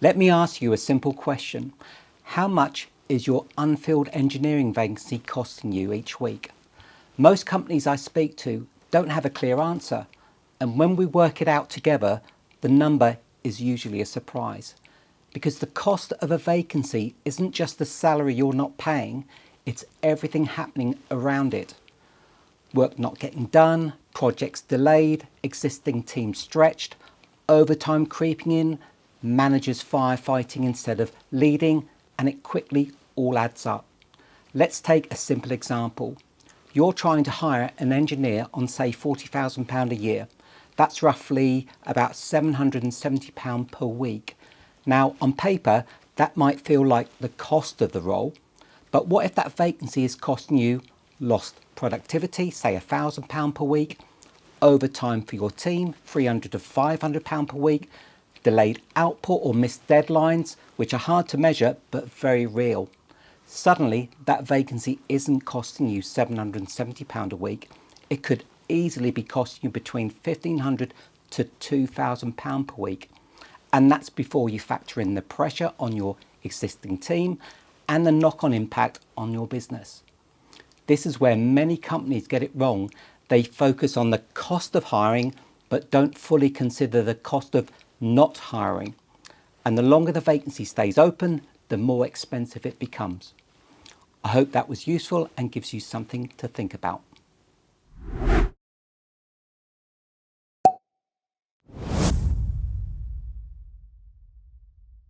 Let me ask you a simple question. How much is your unfilled engineering vacancy costing you each week? Most companies I speak to don't have a clear answer, and when we work it out together, the number is usually a surprise. Because the cost of a vacancy isn't just the salary you're not paying, it's everything happening around it. Work not getting done, projects delayed, existing teams stretched, overtime creeping in, managers firefighting instead of leading, and it quickly all adds up. Let's take a simple example. You're trying to hire an engineer on, say, £40,000 a year. That's roughly about £770 per week. Now, on paper, that might feel like the cost of the role, but what if that vacancy is costing you lost productivity, say £1,000 per week, overtime for your team, £300 to £500 per week, delayed output or missed deadlines, which are hard to measure but very real. Suddenly, that vacancy isn't costing you £770 a week. It could easily be costing you between £1,500 to £2,000 per week. And that's before you factor in the pressure on your existing team and the knock-on impact on your business. This is where many companies get it wrong. They focus on the cost of hiring, but don't fully consider the cost of not hiring. And the longer the vacancy stays open, the more expensive it becomes. I hope that was useful and gives you something to think about.